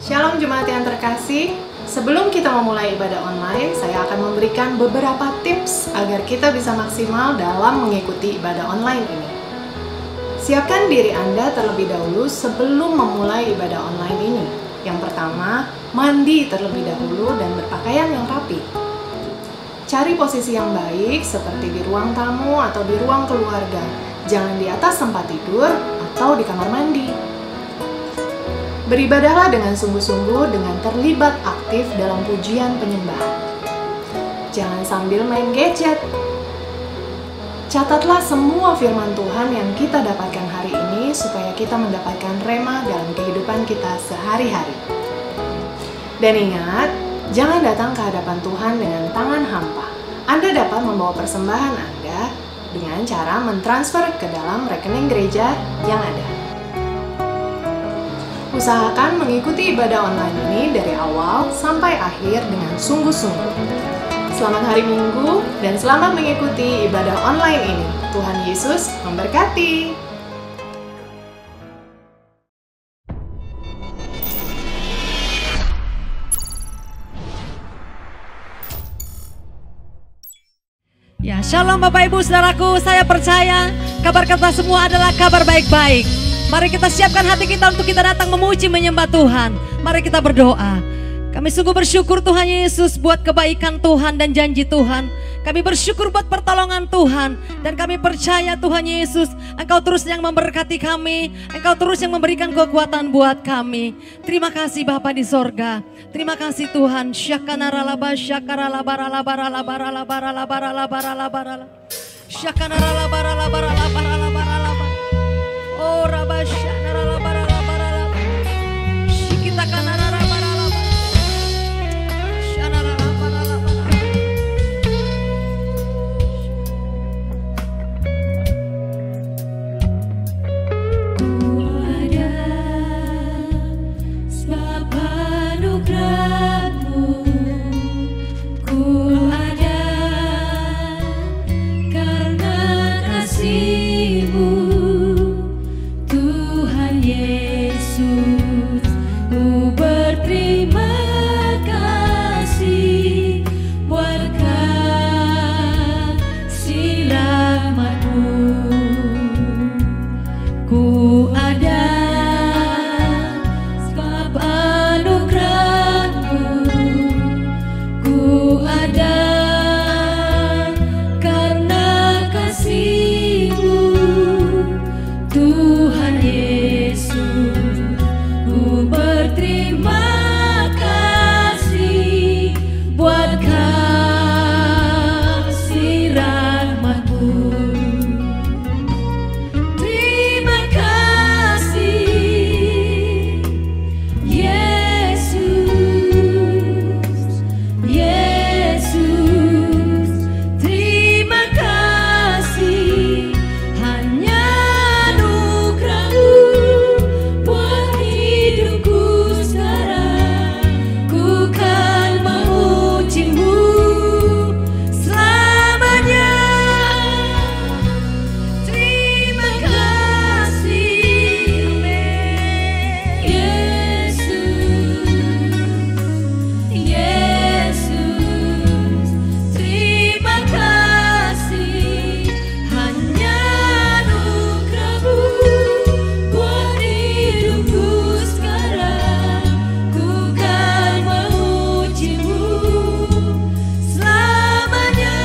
Shalom jemaat yang terkasih, sebelum kita memulai ibadah online, saya akan memberikan beberapa tips agar kita bisa maksimal dalam mengikuti ibadah online ini. Siapkan diri Anda terlebih dahulu sebelum memulai ibadah online ini. Yang pertama, mandi terlebih dahulu dan berpakaian yang rapi. Cari posisi yang baik seperti di ruang tamu atau di ruang keluarga. Jangan di atas tempat tidur atau di kamar mandi. Beribadahlah dengan sungguh-sungguh dengan terlibat aktif dalam pujian penyembahan. Jangan sambil main gadget. Catatlah semua firman Tuhan yang kita dapatkan hari ini supaya kita mendapatkan rema dalam kehidupan kita sehari-hari. Dan ingat, jangan datang ke hadapan Tuhan dengan tangan hampa. Anda dapat membawa persembahan Anda dengan cara mentransfer ke dalam rekening gereja yang ada. Usahakan mengikuti ibadah online ini dari awal sampai akhir dengan sungguh-sungguh. Selamat hari Minggu dan selamat mengikuti ibadah online ini. Tuhan Yesus memberkati. Ya, shalom Bapak Ibu Saudaraku, saya percaya kabar kita semua adalah kabar baik-baik. Mari kita siapkan hati kita untuk kita datang memuji menyembah Tuhan. Mari kita berdoa. Kami sungguh bersyukur Tuhan Yesus buat kebaikan Tuhan dan janji Tuhan. Kami bersyukur buat pertolongan Tuhan. Dan kami percaya Tuhan Yesus, Engkau terus yang memberkati kami. Engkau terus yang memberikan kekuatan buat kami. Terima kasih Bapa di sorga. Terima kasih Tuhan. Syakanaralaba syakaralabaralabaralabaralabaralabaralabaralabaralabarala. Syakanaralabaralabaralabaralabaralabarala. Oh rabasya naralabaralabarala. Shikita kanaralabarala. Shanaralabaralabarala. Ku ada sebab anugerah-Mu. Ku ada karena kasih-Mu. Tuhan Yesus, ku berterima kasih buat kasih rahmat-Mu. Ku ada sebab anugerah-Mu. Ku ada karena kasih-Mu. Tuhan Yesus, ku berterima kasih buat kasih rahmat-Mu. Terima kasih Yesus, Yesus. Terima kasih hanya anugerah-Mu buat hidupku sekarang. Ku kan memuji-Mu selamanya. Terima kasih, amin. Yesus, Yesus. Terima kasih hanya anugerah-Mu buat hidupku sekarang. Ku kan memuji-Mu selamanya.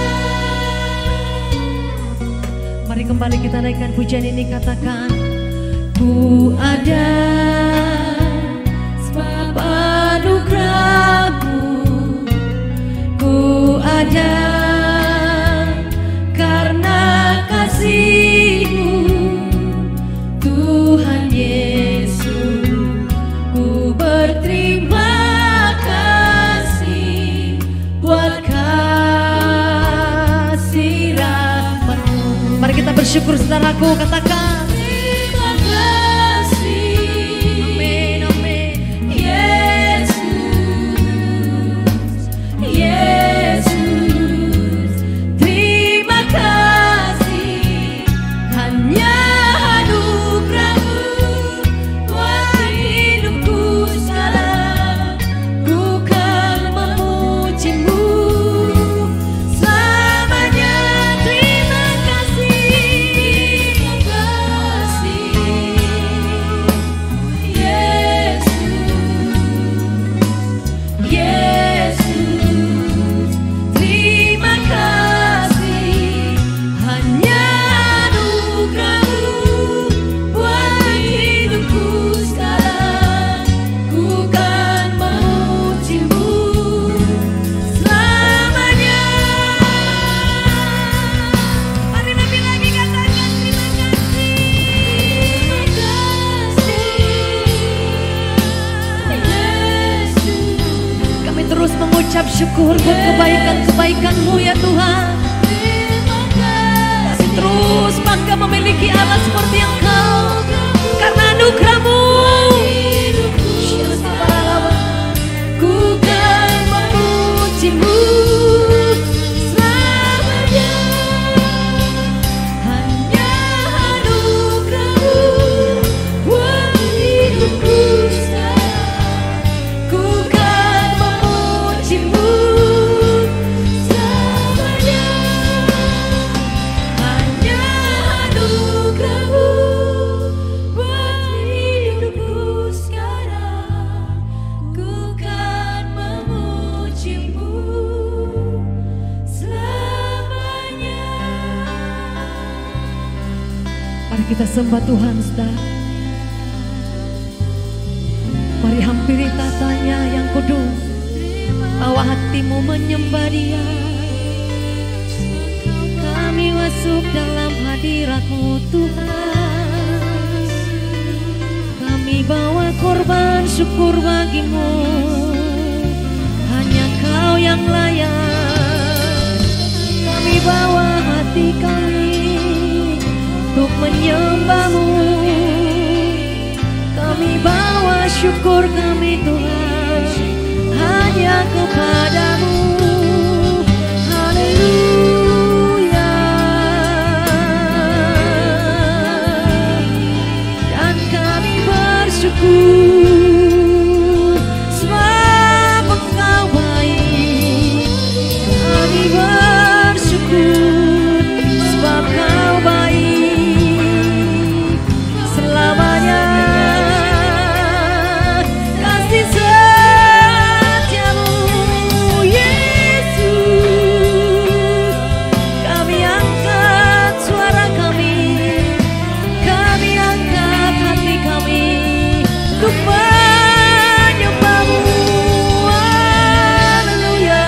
Mari kembali kita naikkan pujian ini, katakan ku ada Sebab anugerah-Mu. Ku ada karena kasih-Mu. Tuhan Yesus, ku berterima kasih buat kasih rahmat-Mu. Mari kita bersyukur saudaraku, katakan Terima kasih, amin, amin. Yesus, Yesus. Terima kasih hanya anugerah-Mu buat hidupku sekarang. ucap syukur buat kebaikan-kebaikan-Mu ya Tuhan. Kami terus bangga memiliki Allah seperti Engkau karena anugerah-Mu. Ku kan memuji-Mu selamanya. Hanya anugerah-Mu buat hidupku sekarang. Ku kan memuji-Mu selamanya. Hanya anugerah-Mu buat hidupku sekarang. Ku kan memuji-Mu selamanya. Mari kita sembah Tuhan, saudara. Mari hampiri tatanya yang kudus, bawa hatimu menyembah Dia. Kami masuk dalam hadirat-Mu Tuhan. Kami bawa korban syukur bagi-Mu. Hanya Kau yang layak. Kami bawa hati kami untuk menyembah-Mu. Kami bawa syukur kami Tuhan hanya kepada-Mu. Haleluya. Dan kami bersyukur sebab Engkau baik. Kami bersyukur sebab Kau baik selamanya. Kasih setiamu Yesus. Kami angkat suara kami, kami angkat hati kami untuk menyembah-Mu. Haleluya.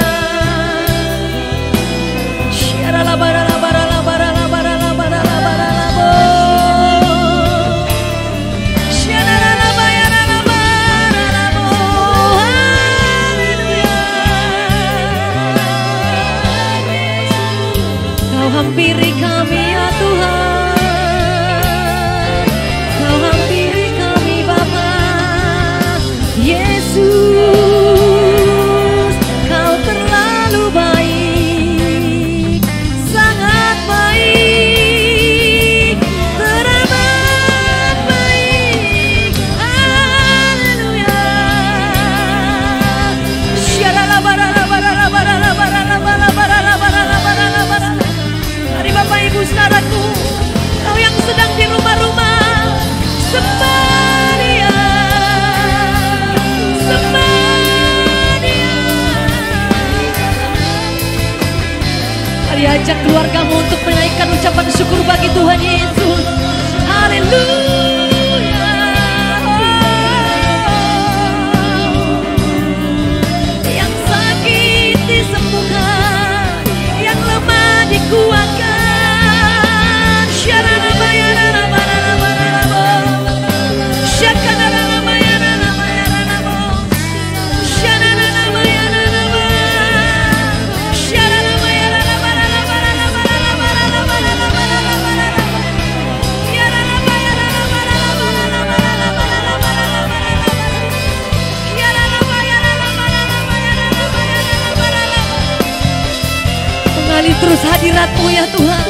Kau hampiri kami ya Tuhan. Kau hampiri kami Bapa. Yesus, Kau terlalu baik, sangat baik, teramat baik. Haleluya. Mari Bapak Ibu saudaraku, kau yang sedang di rumah-rumah, sembah Dia, sembah Dia. Mari ajak keluargamu untuk menaikkan ucapan syukur bagi Tuhan Yesus. Haleluya. Yang sakit disembuhkan, yang lemah dikuatkan. Mengalir terus hadirat-Mu ya Tuhan.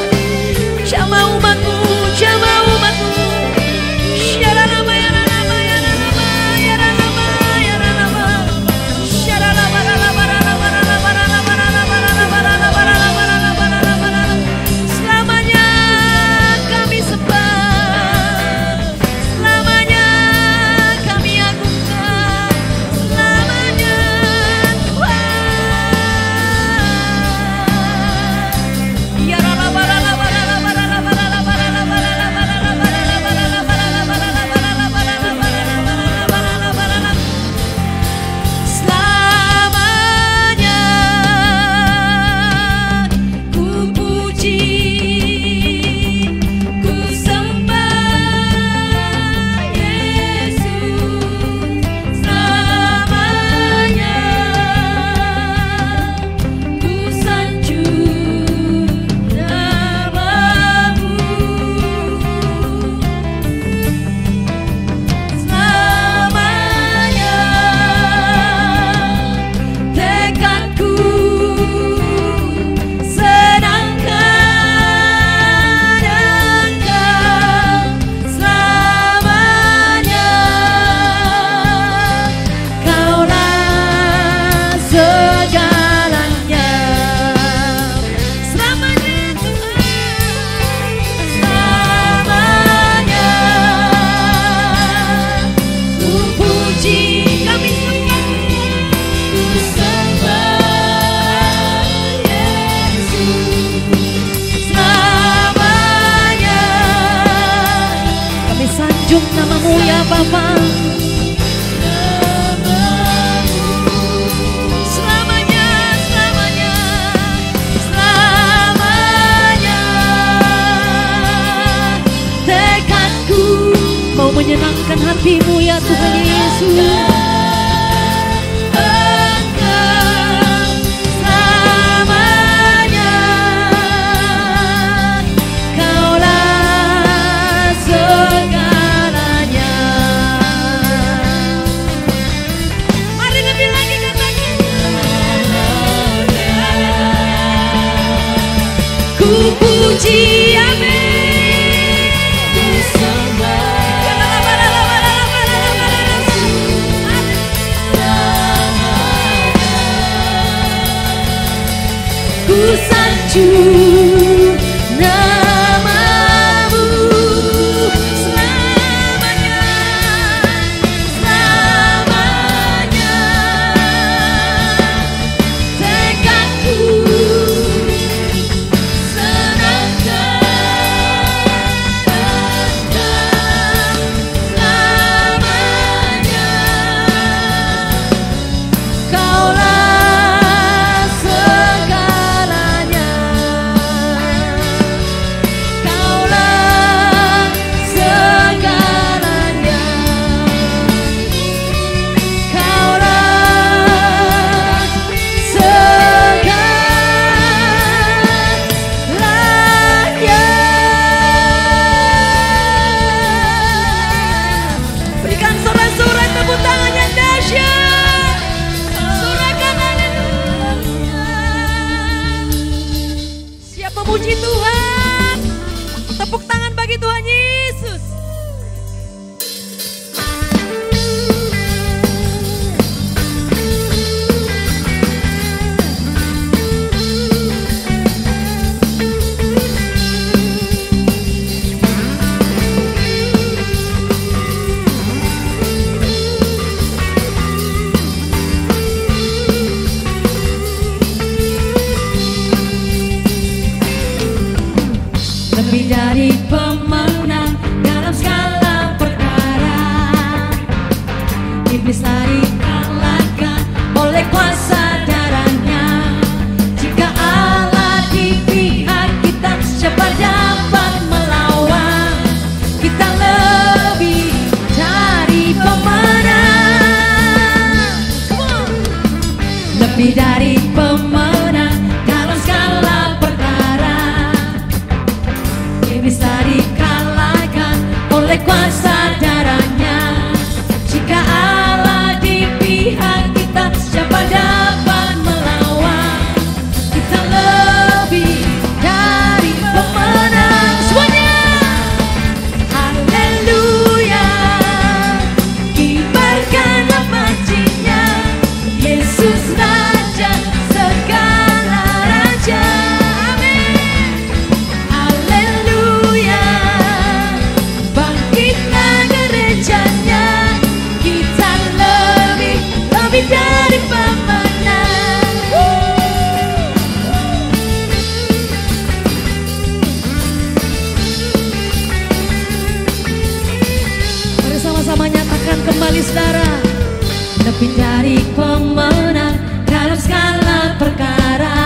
Jamah umat-Mu, jamah umat-Mu. Selamanya kami sembah, selamanya kami agungkan, selamanya. Ya Bapa. Selamanya, selamanya, selamanya. Tekadku mau menyenangkan hatimu ya Tuhan Yesus. Puji amin, ku sembah, ku sanjung namamu selamanya, selamanya. Tekadku puji Tuhan. Tepuk tangan bagi Tuhan Yesus. lebih dari pemenang dalam segala perkara. Iblis lari kalahkan oleh kuasa darahnya. Jika Allah di pihak kita, siapa dapat melawan? Kita lebih dari pemenang. Lebih dari pemenang dalam segala perkara. Bisa dikalahkan oleh kuasa darahnya. Jika Allah di pihak kita, siapa dapat melawan? Kita lebih dari pemenang. Semuanya haleluya, kibarkanlah majinya, Yesus Raja segala raja. Dari pemenang. Mari sama-sama nyatakan kembali saudara. Lebih dari pemenang dalam segala perkara.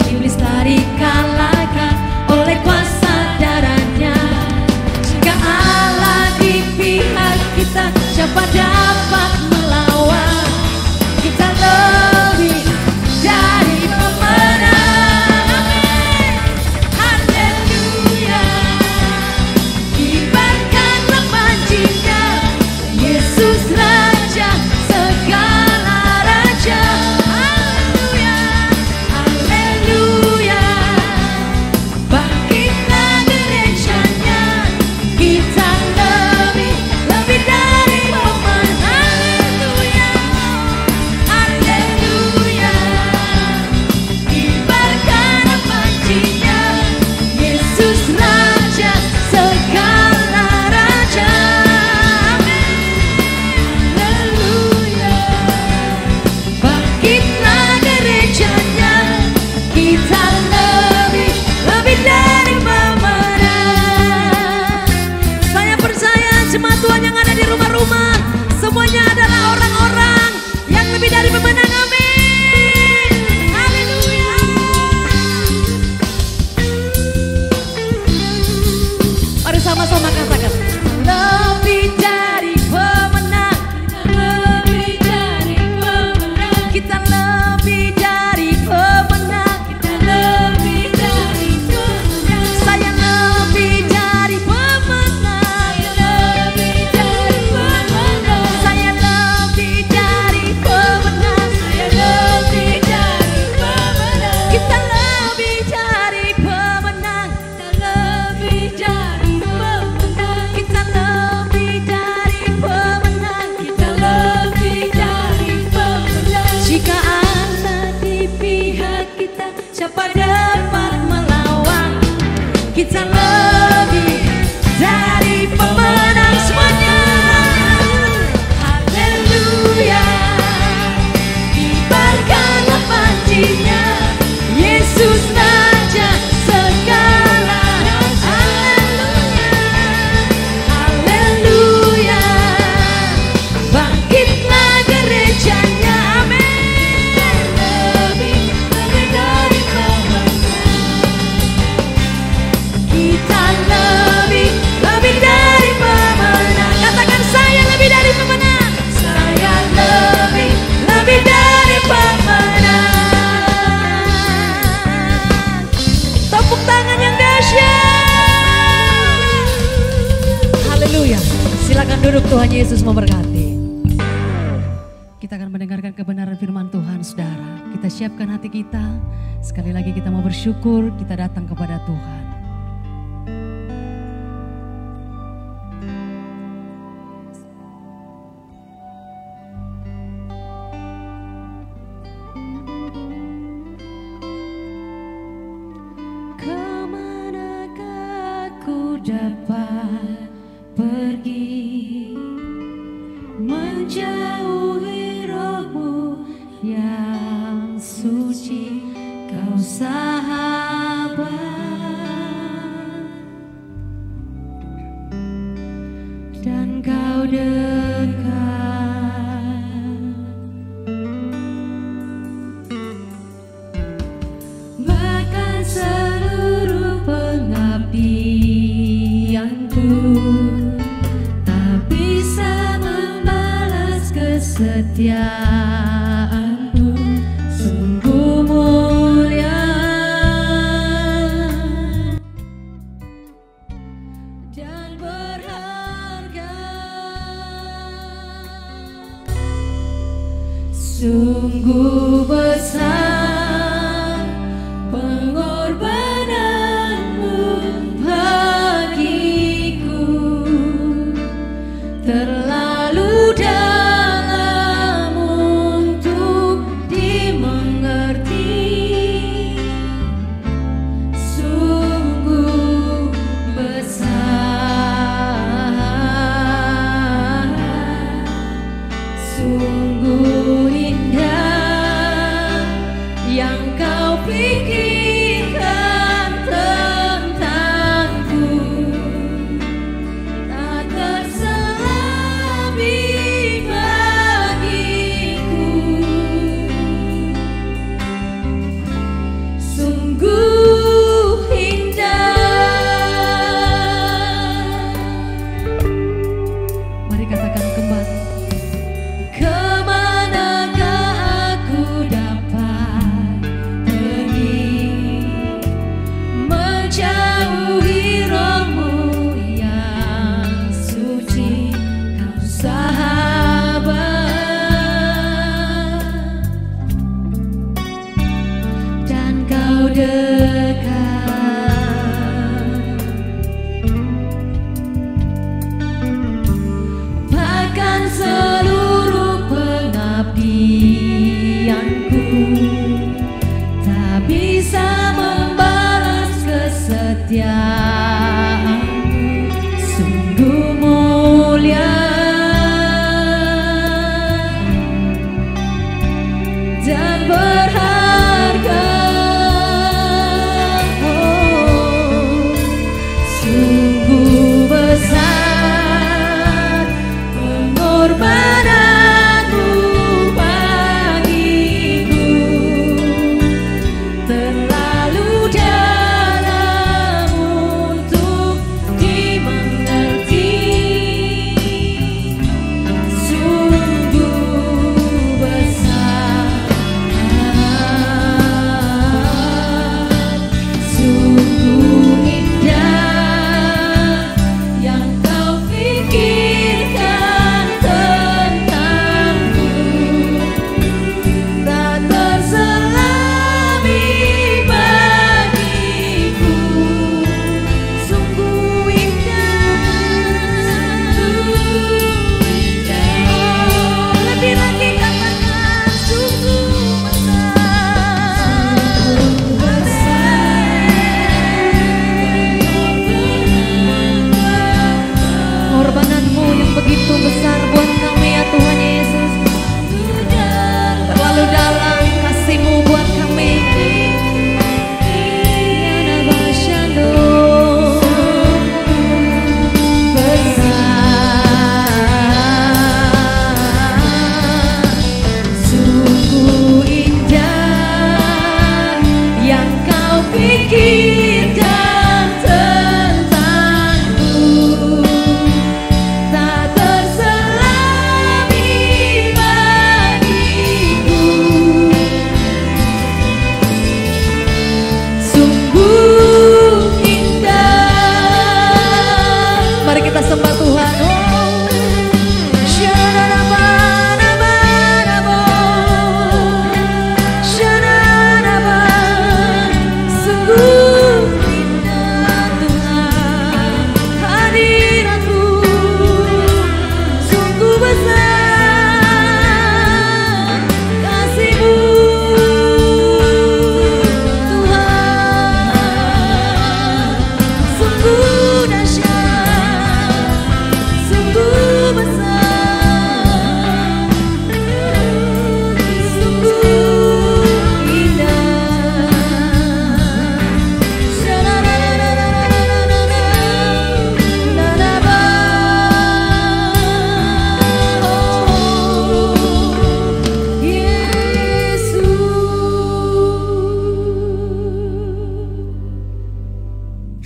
Iblis lari kalahkan oleh kuasa darahnya. Jika Allah di pihak kita, siapa dapat melawan? Kita lebih dari pemenang. Amin. Haleluya, kibarkanlah majinya, Yesus Raja segala raja. Yesus memberkati. Kita akan mendengarkan kebenaran firman Tuhan, saudara. Kita siapkan hati kita. Sekali lagi kita mau bersyukur, kita datang kepada Tuhan. Kemanakah ku dapat pergi menjauhi rohmu yang suci, kau sahabat dan kau dekat, bahkan seluruh pengabdianku tak bisa membalas kesetiaanmu. Sungguh mulia dan berharga, sungguh besar pengorbananmu bagiku, terlalu dalam untuk dimengerti, sungguh besar, sungguh indah yang kau pikirkan tentangku, tak terselami bagiku, sungguh indah. Mari katakan kembali. Kemanakah aku dapat pergi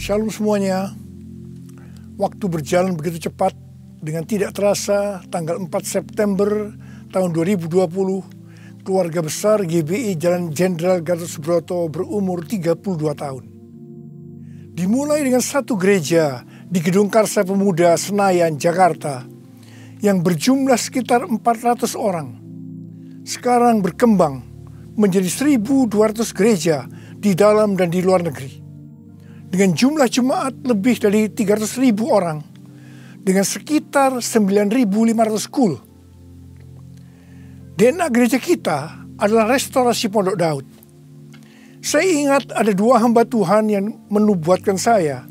Shalom semuanya. Waktu berjalan begitu cepat. Dengan tidak terasa tanggal 4 September tahun 2020, keluarga besar GBI Jalan Jenderal Gatot Subroto berumur 32 tahun. Dimulai dengan satu gereja di Gedung Karsa Pemuda Senayan, Jakarta yang berjumlah sekitar 400 orang. Sekarang berkembang menjadi 1.200 gereja di dalam dan di luar negeri. Dengan jumlah jemaat lebih dari 300.000 orang, dengan sekitar 9.500 kul. DNA gereja kita adalah restorasi Pondok Daud. Saya ingat ada 2 hamba Tuhan yang menubuatkan saya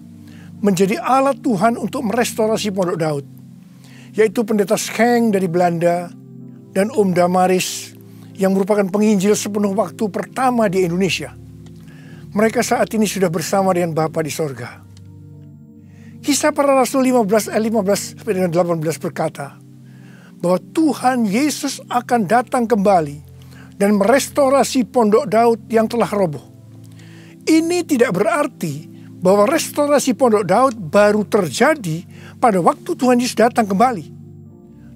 menjadi alat Tuhan untuk merestorasi Pondok Daud, yaitu Pendeta Scheng dari Belanda dan Om Damaris yang merupakan penginjil sepenuh waktu pertama di Indonesia. Mereka saat ini sudah bersama dengan Bapa di sorga. Kisah Para Rasul 15 ayat 15-18 berkata bahwa Tuhan Yesus akan datang kembali dan merestorasi Pondok Daud yang telah roboh. Ini tidak berarti bahwa restorasi Pondok Daud baru terjadi pada waktu Tuhan Yesus datang kembali.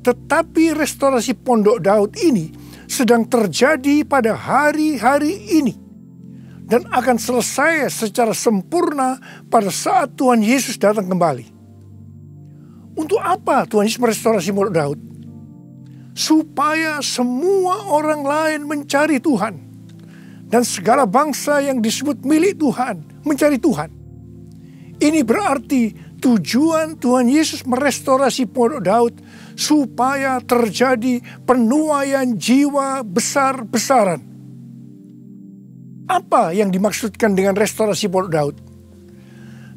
Tetapi restorasi Pondok Daud ini sedang terjadi pada hari-hari ini dan akan selesai secara sempurna pada saat Tuhan Yesus datang kembali. Untuk apa Tuhan Yesus merestorasi Pondok Daud? Supaya semua orang lain mencari Tuhan dan segala bangsa yang disebut milik Tuhan mencari Tuhan. Ini berarti tujuan Tuhan Yesus merestorasi Pondok Daud supaya terjadi penuaian jiwa besar-besaran. Apa yang dimaksudkan dengan restorasi Pondok Daud?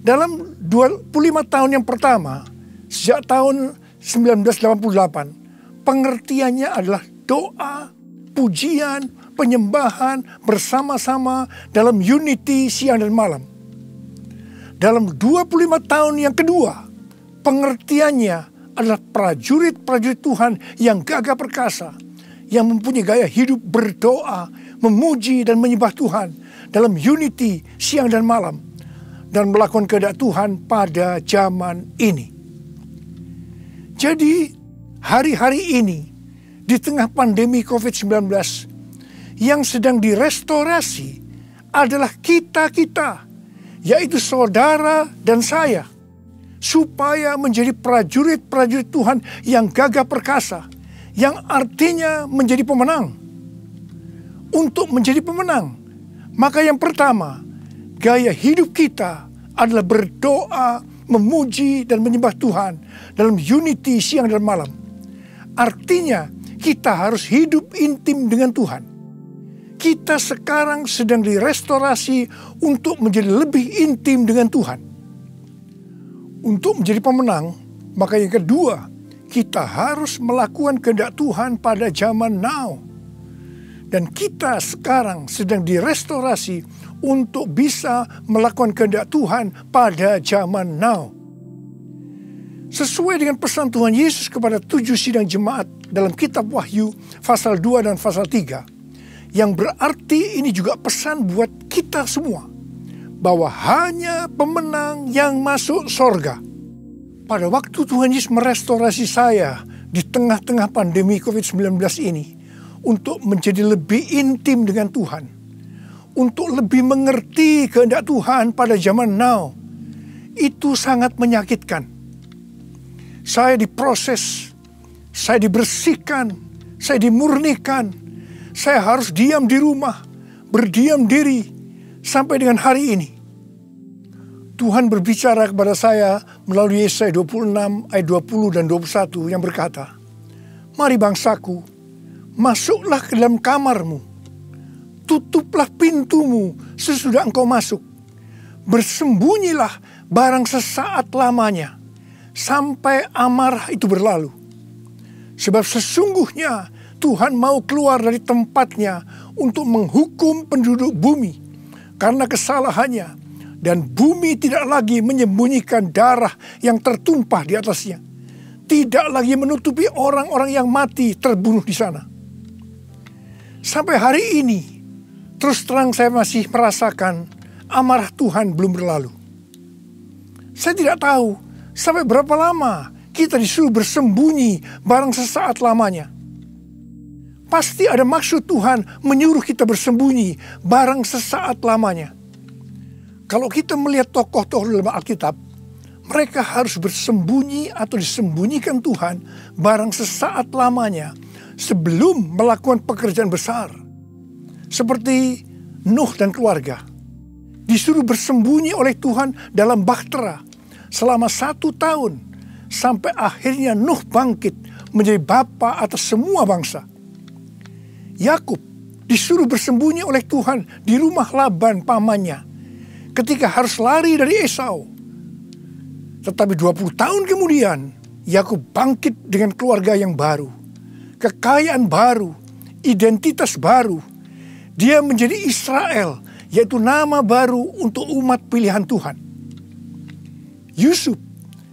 Dalam 25 tahun yang pertama, sejak tahun 1988, pengertiannya adalah doa, pujian, penyembahan bersama-sama dalam unity siang dan malam. Dalam 25 tahun yang kedua, pengertiannya adalah prajurit-prajurit Tuhan yang gagah perkasa, yang mempunyai gaya hidup berdoa, memuji dan menyembah Tuhan dalam unity siang dan malam, dan melakukan kehendak Tuhan pada zaman ini. Jadi hari-hari ini di tengah pandemi COVID-19 yang sedang direstorasi adalah kita-kita, yaitu saudara dan saya, supaya menjadi prajurit-prajurit Tuhan yang gagah perkasa, yang artinya menjadi pemenang. Untuk menjadi pemenang, maka yang pertama, gaya hidup kita adalah berdoa, memuji dan menyembah Tuhan dalam unity siang dan malam. Artinya kita harus hidup intim dengan Tuhan. Kita sekarang sedang direstorasi untuk menjadi lebih intim dengan Tuhan. Untuk menjadi pemenang, maka yang kedua, kita harus melakukan kehendak Tuhan pada zaman now. Dan kita sekarang sedang direstorasi untuk bisa melakukan kehendak Tuhan pada zaman now. Sesuai dengan pesan Tuhan Yesus kepada 7 sidang jemaat dalam kitab Wahyu pasal 2 dan pasal 3. Yang berarti ini juga pesan buat kita semua. Bahwa hanya pemenang yang masuk sorga. Pada waktu Tuhan Yesus merestorasi saya di tengah-tengah pandemi COVID-19 ini, untuk menjadi lebih intim dengan Tuhan, untuk lebih mengerti kehendak Tuhan pada zaman now, itu sangat menyakitkan. Saya diproses, saya dibersihkan, saya dimurnikan, saya harus diam di rumah, berdiam diri sampai dengan hari ini. Tuhan berbicara kepada saya melalui Yesaya 26 ayat 20 dan 21 yang berkata, "Mari bangsaku, masuklah ke dalam kamarmu, tutuplah pintumu sesudah engkau masuk, bersembunyilah barang sesaat lamanya, sampai amarah itu berlalu. Sebab sesungguhnya Tuhan mau keluar dari tempatnya untuk menghukum penduduk bumi karena kesalahannya, dan bumi tidak lagi menyembunyikan darah yang tertumpah di atasnya, tidak lagi menutupi orang-orang yang mati terbunuh di sana." Sampai hari ini, terus terang saya masih merasakan amarah Tuhan belum berlalu. Saya tidak tahu sampai berapa lama kita disuruh bersembunyi barang sesaat lamanya. Pasti ada maksud Tuhan menyuruh kita bersembunyi barang sesaat lamanya. Kalau kita melihat tokoh-tokoh dalam Alkitab, mereka harus bersembunyi atau disembunyikan Tuhan barang sesaat lamanya sebelum melakukan pekerjaan besar. Seperti Nuh dan keluarga. Disuruh bersembunyi oleh Tuhan dalam bahtera selama 1 tahun. Sampai akhirnya Nuh bangkit menjadi bapa atas semua bangsa. Yakub disuruh bersembunyi oleh Tuhan di rumah Laban pamannya ketika harus lari dari Esau. Tetapi 20 tahun kemudian Yakub bangkit dengan keluarga yang baru, kekayaan baru, identitas baru. Dia menjadi Israel, yaitu nama baru untuk umat pilihan Tuhan. Yusuf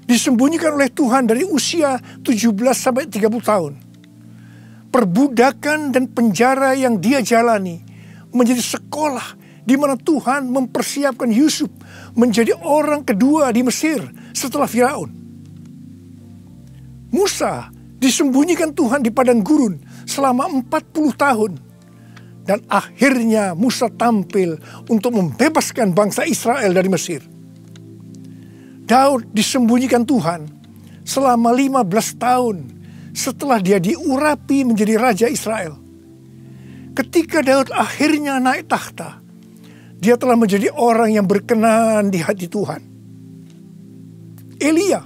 disembunyikan oleh Tuhan dari usia 17 sampai 30 tahun. Perbudakan dan penjara yang dia jalani menjadi sekolah di mana Tuhan mempersiapkan Yusuf menjadi orang kedua di Mesir setelah Firaun. Musa disembunyikan Tuhan di padang gurun selama 40 tahun. Dan akhirnya Musa tampil untuk membebaskan bangsa Israel dari Mesir. Daud disembunyikan Tuhan selama 15 tahun setelah dia diurapi menjadi raja Israel. Ketika Daud akhirnya naik takhta, dia telah menjadi orang yang berkenan di hati Tuhan. Elia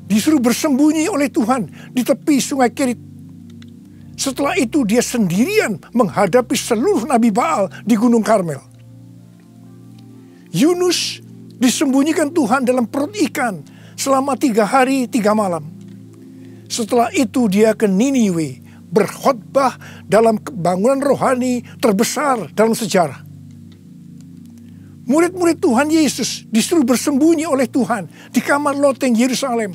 disuruh bersembunyi oleh Tuhan di tepi sungai Kerit. Setelah itu dia sendirian menghadapi seluruh Nabi Baal di Gunung Karmel. Yunus disembunyikan Tuhan dalam perut ikan selama 3 hari 3 malam. Setelah itu dia ke Niniwe berkhotbah dalam kebangunan rohani terbesar dalam sejarah. Murid-murid Tuhan Yesus disuruh bersembunyi oleh Tuhan di kamar loteng Yerusalem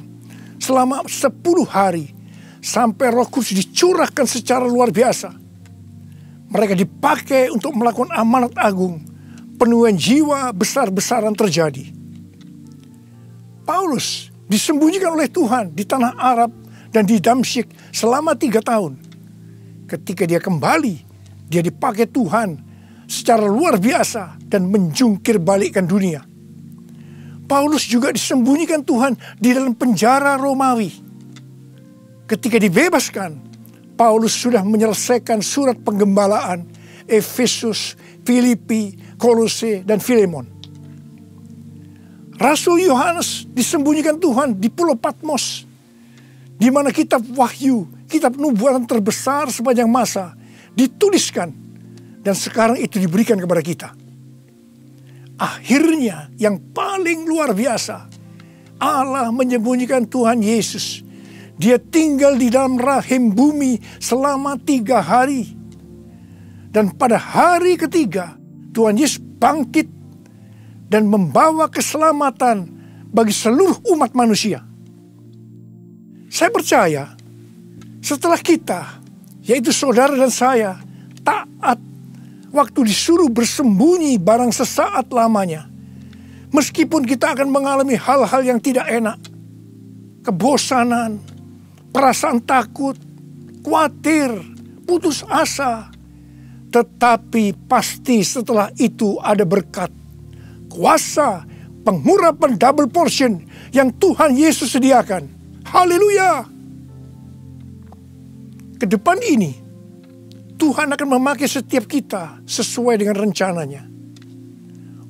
selama 10 hari sampai Roh Kudus dicurahkan secara luar biasa. Mereka dipakai untuk melakukan amanat agung, penuaian jiwa besar-besaran terjadi. Paulus disembunyikan oleh Tuhan di tanah Arab dan di Damsyik selama 3 tahun. Ketika dia kembali, dia dipakai Tuhan secara luar biasa dan menjungkir balikkan dunia. Paulus juga disembunyikan Tuhan di dalam penjara Romawi. Ketika dibebaskan, Paulus sudah menyelesaikan surat penggembalaan Efesus, Filipi, Kolose, dan Filemon. Rasul Yohanes disembunyikan Tuhan di Pulau Patmos, di mana kitab Wahyu, kitab nubuatan terbesar sepanjang masa, dituliskan dan sekarang itu diberikan kepada kita. Akhirnya yang paling luar biasa, Allah menyembunyikan Tuhan Yesus. Dia tinggal di dalam rahim bumi selama 3 hari. Dan pada hari ketiga, Tuhan Yesus bangkit dan membawa keselamatan bagi seluruh umat manusia. Saya percaya setelah kita, yaitu saudara dan saya, taat waktu disuruh bersembunyi barang sesaat lamanya. Meskipun kita akan mengalami hal-hal yang tidak enak, kebosanan, perasaan takut, khawatir, putus asa. Tetapi pasti setelah itu ada berkat, kuasa, pengurapan double portion yang Tuhan Yesus sediakan. Haleluya! Ke depan ini, Tuhan akan memakai setiap kita sesuai dengan rencananya.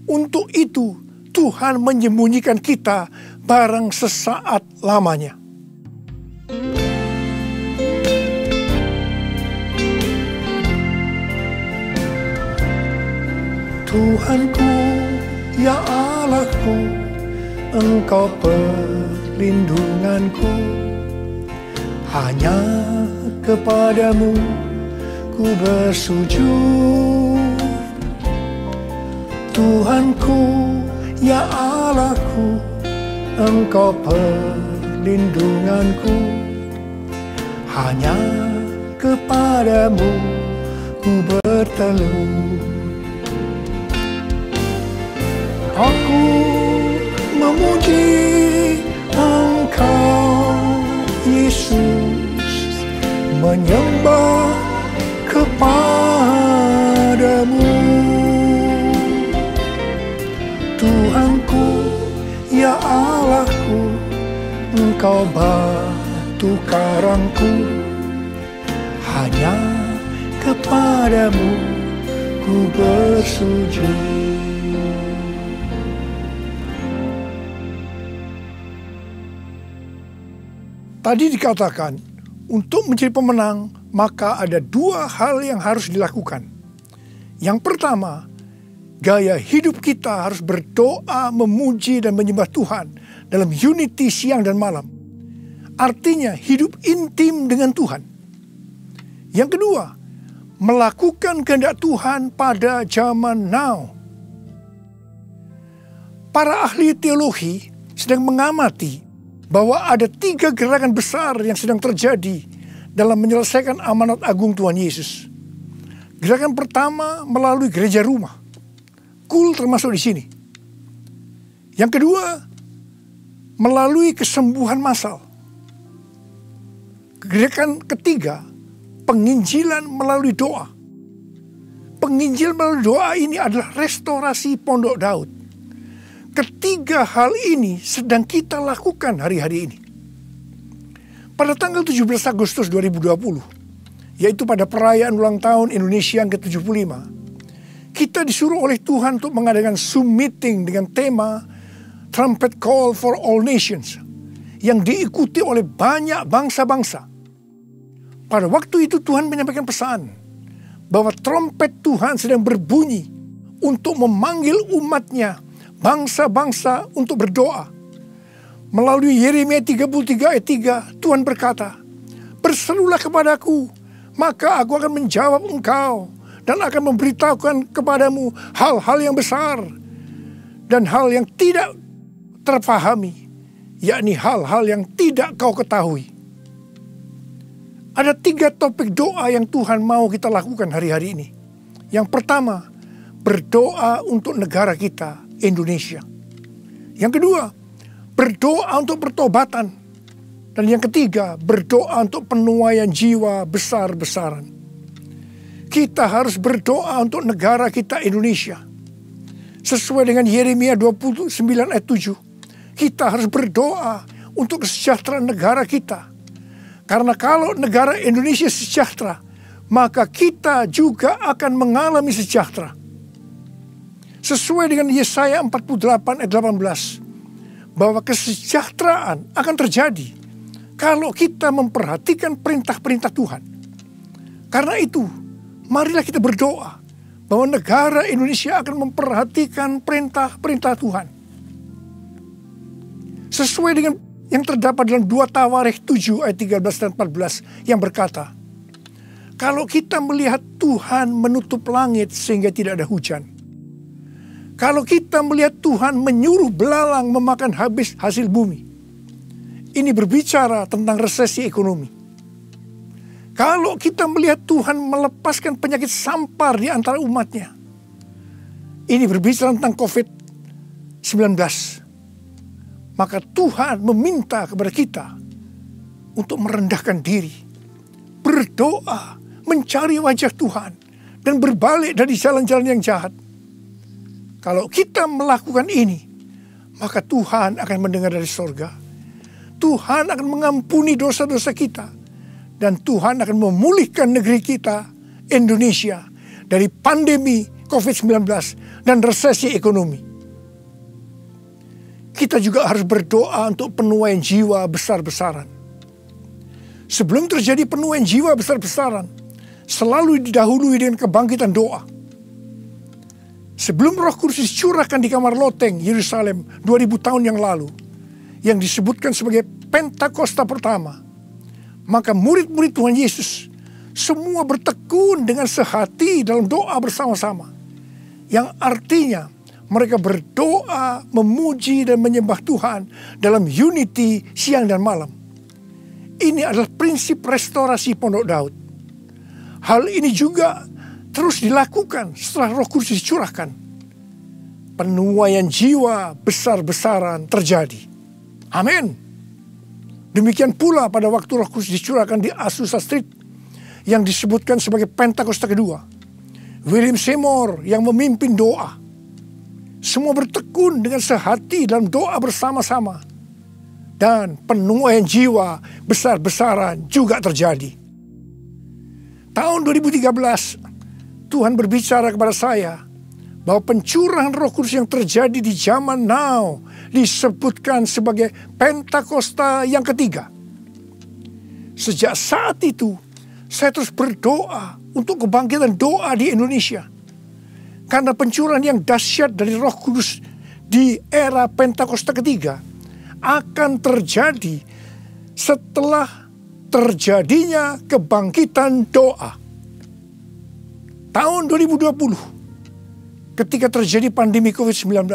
Untuk itu, Tuhan menyembunyikan kita barang sesaat lamanya. Tuhanku, ya Allahku, Engkau perlindunganku. Hanya kepadamu ku bersujud. Tuhanku, ya Allahku, Engkau perlindunganku. Hanya kepadamu ku bertelut. Aku memuji Engkau Yesus, menyembah kepadamu. Tuhanku, ya Allahku, Engkau batu karangku, hanya kepadamu ku bersujud. Tadi dikatakan, untuk menjadi pemenang, maka ada dua hal yang harus dilakukan. Yang pertama, gaya hidup kita harus berdoa, memuji, dan menyembah Tuhan dalam unity siang dan malam. Artinya hidup intim dengan Tuhan. Yang kedua, melakukan kehendak Tuhan pada zaman now. Para ahli teologi sedang mengamati bahwa ada 3 gerakan besar yang sedang terjadi dalam menyelesaikan amanat agung Tuhan Yesus. Gerakan pertama melalui gereja rumah. Kul termasuk di sini. Yang kedua, melalui kesembuhan massal. Gerakan ketiga, penginjilan melalui doa. Penginjilan melalui doa ini adalah restorasi Pondok Daud. Ketiga hal ini sedang kita lakukan hari-hari ini. Pada tanggal 17 Agustus 2020, yaitu pada perayaan ulang tahun Indonesia yang ke-75, kita disuruh oleh Tuhan untuk mengadakan Zoom meeting dengan tema Trumpet Call for All Nations, yang diikuti oleh banyak bangsa-bangsa. Pada waktu itu Tuhan menyampaikan pesan bahwa trompet Tuhan sedang berbunyi untuk memanggil umatnya, bangsa-bangsa, untuk berdoa. Melalui Yeremia 33 ayat 3, Tuhan berkata, "Berserulah kepadaku, maka aku akan menjawab engkau dan akan memberitahukan kepadamu hal-hal yang besar dan hal yang tidak terpahami, yakni hal-hal yang tidak kau ketahui." Ada 3 topik doa yang Tuhan mau kita lakukan hari-hari ini. Yang pertama, berdoa untuk negara kita, Indonesia. Yang kedua, berdoa untuk pertobatan. Dan yang ketiga, berdoa untuk penuaian jiwa besar-besaran. Kita harus berdoa untuk negara kita, Indonesia. Sesuai dengan Yeremia 29 ayat 7, kita harus berdoa untuk kesejahteraan negara kita. Karena kalau negara Indonesia sejahtera, maka kita juga akan mengalami sejahtera. Sesuai dengan Yesaya 48 ayat 18, bahwa kesejahteraan akan terjadi kalau kita memperhatikan perintah-perintah Tuhan. Karena itu, marilah kita berdoa bahwa negara Indonesia akan memperhatikan perintah-perintah Tuhan. Sesuai dengan yang terdapat dalam 2 Tawarikh 7 ayat 13 dan 14 yang berkata, kalau kita melihat Tuhan menutup langit sehingga tidak ada hujan, kalau kita melihat Tuhan menyuruh belalang memakan habis hasil bumi, ini berbicara tentang resesi ekonomi. Kalau kita melihat Tuhan melepaskan penyakit sampar di antara umatnya, ini berbicara tentang COVID-19. Maka Tuhan meminta kepada kita untuk merendahkan diri, berdoa, mencari wajah Tuhan, dan berbalik dari jalan-jalan yang jahat. Kalau kita melakukan ini, maka Tuhan akan mendengar dari sorga. Tuhan akan mengampuni dosa-dosa kita. Dan Tuhan akan memulihkan negeri kita, Indonesia, dari pandemi COVID-19 dan resesi ekonomi. Kita juga harus berdoa untuk penuaian jiwa besar-besaran. Sebelum terjadi penuaian jiwa besar-besaran, selalu didahului dengan kebangkitan doa. Sebelum Roh Kudus dicurahkan di kamar loteng Yerusalem 2000 tahun yang lalu, yang disebutkan sebagai Pentakosta pertama, maka murid-murid Tuhan Yesus semua bertekun dengan sehati dalam doa bersama-sama, yang artinya mereka berdoa, memuji dan menyembah Tuhan dalam unity siang dan malam. Ini adalah prinsip restorasi Pondok Daud. Hal ini juga terus dilakukan setelah Roh Kudus dicurahkan. penuaian jiwa besar-besaran terjadi. Amin. Demikian pula pada waktu Roh Kudus dicurahkan di Azusa Street yang disebutkan sebagai Pentakosta kedua. William Seymour yang memimpin doa. Semua bertekun dengan sehati dalam doa bersama-sama. Dan penuaian jiwa besar-besaran juga terjadi. Tahun 2013, Tuhan berbicara kepada saya bahwa pencurahan Roh Kudus yang terjadi di zaman now disebutkan sebagai Pentakosta yang ketiga. Sejak saat itu, saya terus berdoa untuk kebangkitan doa di Indonesia. Karena pencurahan yang dahsyat dari Roh Kudus di era Pentakosta ketiga akan terjadi setelah terjadinya kebangkitan doa. Tahun 2020, ketika terjadi pandemi COVID-19,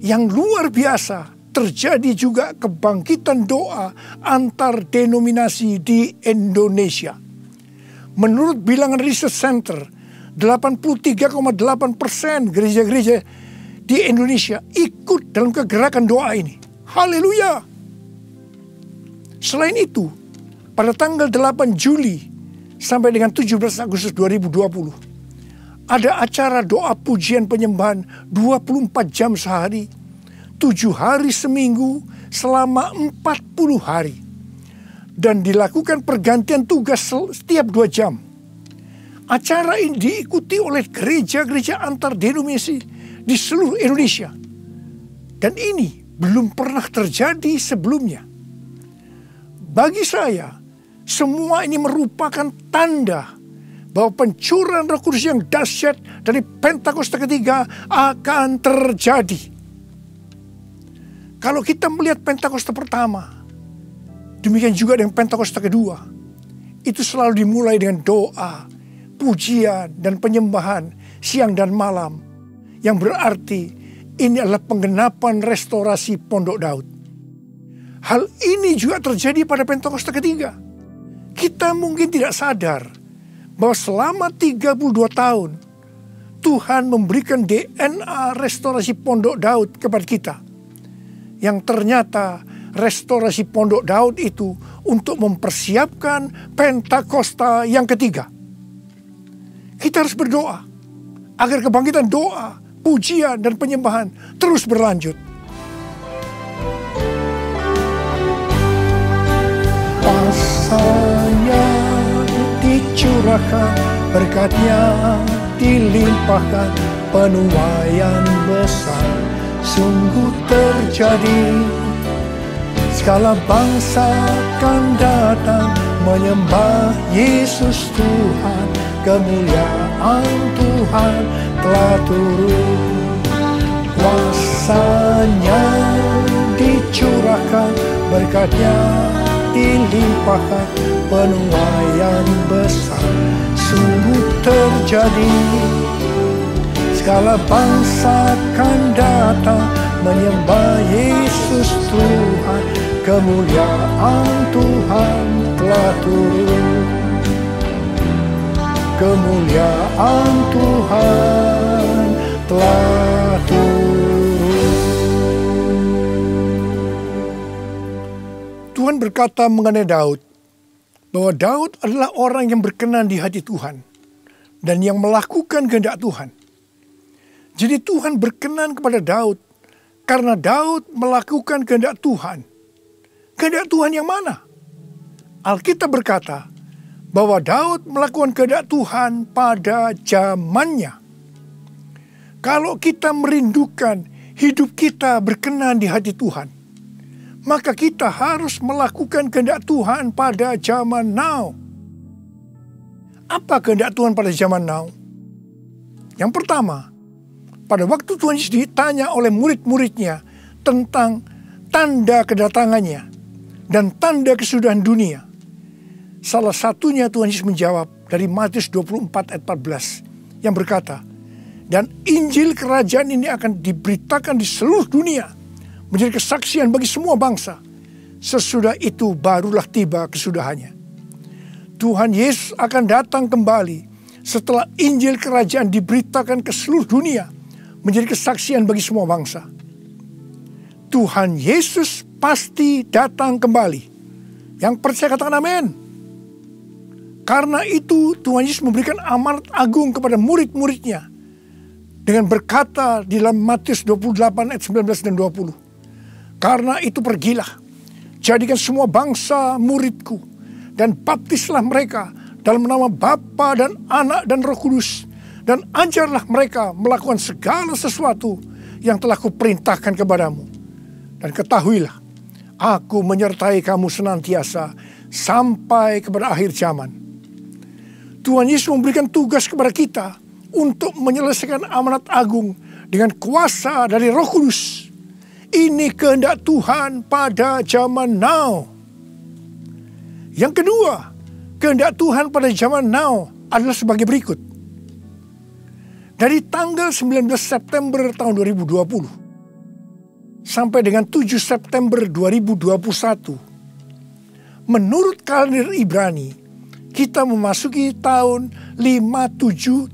yang luar biasa, terjadi juga kebangkitan doa antar denominasi di Indonesia. Menurut bilangan Research Center, 83,8% gereja-gereja di Indonesia ikut dalam kegerakan doa ini. Haleluya! Selain itu, pada tanggal 8 Juli sampai dengan 17 Agustus 2020, ada acara doa pujian penyembahan 24 jam sehari, 7 hari seminggu, selama 40 hari. Dan dilakukan pergantian tugas setiap 2 jam. Acara ini diikuti oleh gereja-gereja antar denominasi di seluruh Indonesia. Dan ini belum pernah terjadi sebelumnya. Bagi saya, semua ini merupakan tanda bahwa pencurahan Roh Kudus yang dahsyat dari Pentakosta ketiga akan terjadi. Kalau kita melihat Pentakosta pertama, demikian juga dengan Pentakosta kedua, itu selalu dimulai dengan doa, pujian, dan penyembahan siang dan malam, yang berarti ini adalah penggenapan restorasi Pondok Daud. Hal ini juga terjadi pada Pentakosta ketiga. Kita mungkin tidak sadar bahwa selama 32 tahun Tuhan memberikan DNA restorasi Pondok Daud kepada kita. Yang ternyata restorasi Pondok Daud itu untuk mempersiapkan Pentakosta yang ketiga. Kita harus berdoa agar kebangkitan doa, pujian, dan penyembahan terus berlanjut. Kuasa-Nya dicurahkan, berkat-Nya dilimpahkan, penuaian besar sungguh terjadi. Segala bangsa akan datang menyembah Yesus Tuhan, kemuliaan Tuhan telah turun. Kuasa-Nya dicurahkan, berkat-Nya dilimpahkan, penuaian besar sungguh terjadi. Segala bangsa akan datang menyembah Yesus Tuhan, kemuliaan Tuhan telah turun. Kemuliaan Tuhan telah turun. Tuhan berkata mengenai Daud, bahwa Daud adalah orang yang berkenan di hati Tuhan dan yang melakukan kehendak Tuhan. Jadi Tuhan berkenan kepada Daud karena Daud melakukan kehendak Tuhan. Kehendak Tuhan yang mana? Alkitab berkata bahwa Daud melakukan kehendak Tuhan pada zamannya. Kalau kita merindukan hidup kita berkenan di hati Tuhan, maka kita harus melakukan kehendak Tuhan pada zaman now. Apa kehendak Tuhan pada zaman now? Yang pertama, pada waktu Tuhan Yesus ditanya oleh murid-muridnya tentang tanda kedatangannya dan tanda kesudahan dunia, salah satunya Tuhan Yesus menjawab dari Matius 24 ayat 14 yang berkata, dan Injil kerajaan ini akan diberitakan di seluruh dunia menjadi kesaksian bagi semua bangsa. Sesudah itu barulah tiba kesudahannya. Tuhan Yesus akan datang kembali setelah Injil kerajaan diberitakan ke seluruh dunia, menjadi kesaksian bagi semua bangsa. Tuhan Yesus pasti datang kembali. Yang percaya katakan amin. Karena itu Tuhan Yesus memberikan amanat agung kepada murid-muridnya dengan berkata di dalam Matius 28 ayat 19 dan 20. Karena itu pergilah, jadikan semua bangsa muridku, dan baptislah mereka dalam nama Bapa dan Anak dan Roh Kudus, dan ajarlah mereka melakukan segala sesuatu yang telah kuperintahkan kepadamu. Dan ketahuilah, aku menyertai kamu senantiasa sampai kepada akhir zaman. Tuhan Yesus memberikan tugas kepada kita untuk menyelesaikan amanat agung dengan kuasa dari Roh Kudus. Ini kehendak Tuhan pada zaman now. Yang kedua, kehendak Tuhan pada zaman now adalah sebagai berikut. Dari tanggal 19 September tahun 2020 sampai dengan 7 September 2021, menurut kalender Ibrani, kita memasuki tahun 5781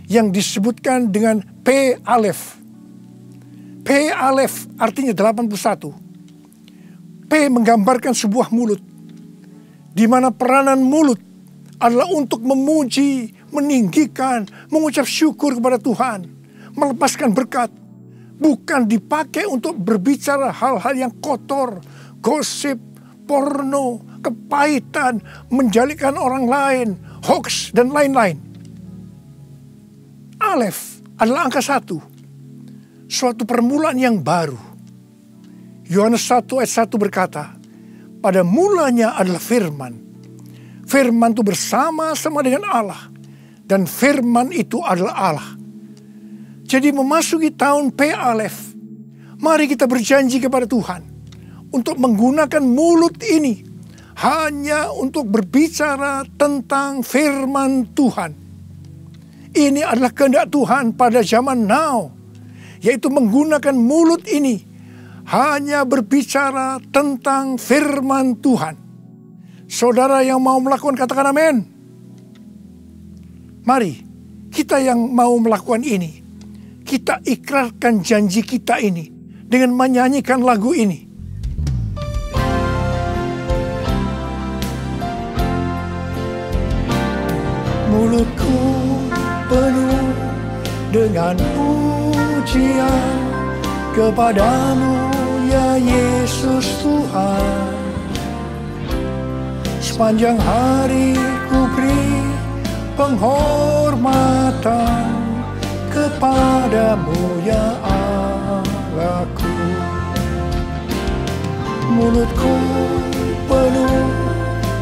yang disebutkan dengan P Alef. P Alef artinya 81. P menggambarkan sebuah mulut, di mana peranan mulut adalah untuk memuji, meninggikan, mengucap syukur kepada Tuhan, melepaskan berkat, bukan dipakai untuk berbicara hal-hal yang kotor, gosip, porno, kepahitan, menjalikan orang lain, hoax, dan lain-lain. Alef adalah angka 1. Suatu permulaan yang baru. Yohanes 1 ayat 1 berkata, pada mulanya adalah firman. Firman itu bersama-sama dengan Allah. Dan firman itu adalah Allah. Jadi memasuki tahun P Alef, mari kita berjanji kepada Tuhan untuk menggunakan mulut ini hanya untuk berbicara tentang firman Tuhan. Ini adalah kehendak Tuhan pada zaman now, yaitu menggunakan mulut ini hanya berbicara tentang firman Tuhan. Saudara yang mau melakukan katakan amin. Mari kita yang mau melakukan ini, kita ikrarkan janji kita ini dengan menyanyikan lagu ini. Mulutku penuh dengan pujian kepadamu ya Yesus Tuhan. Sepanjang hari ku beri penghormatan kepadamu ya Allahku. Mulutku penuh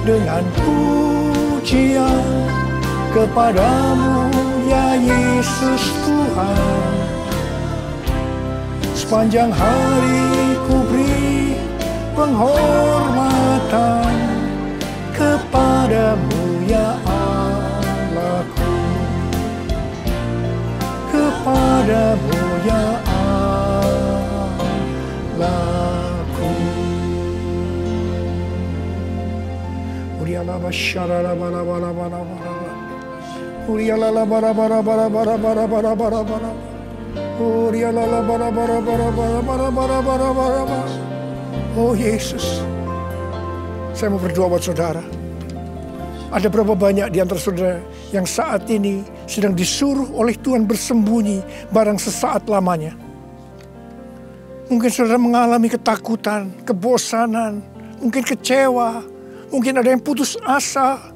dengan pujian kepadamu ya Yesus Tuhan. Sepanjang hari ku beri penghormatan kepadamu ya Allahku. Kepadamu ya Allahku. Uriala basyara bara bara bara bara. Uriala bara bara bara bara bara bara bara bara. Uriala bara bara bara bara bara bara bara bara. Oh Yesus, saya mau berdoa buat saudara. Ada berapa banyak di antara saudara yang saat ini sedang disuruh oleh Tuhan bersembunyi barang sesaat lamanya. Mungkin saudara mengalami ketakutan, kebosanan, mungkin kecewa, mungkin ada yang putus asa.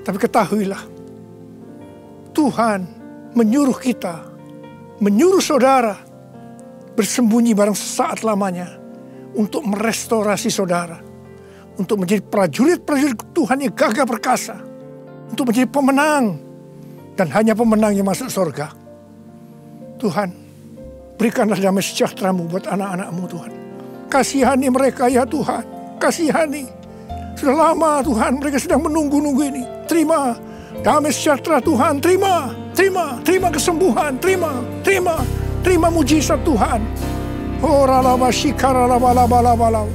Tapi ketahuilah, Tuhan menyuruh kita, menyuruh saudara bersembunyi barang sesaat lamanya untuk merestorasi saudara, untuk menjadi prajurit-prajurit Tuhan yang gagah perkasa, untuk menjadi pemenang, dan hanya pemenang yang masuk surga. Tuhan, berikanlah damai sejahtera-Mu buat anak-anak-Mu Tuhan. Kasihani mereka ya Tuhan, kasihani. Sudah lama Tuhan mereka sedang menunggu-nunggu ini. Terima damai sejahtera Tuhan, terima kesembuhan, terima mujizat Tuhan. Oh ralaba shikara laba laba laba laba.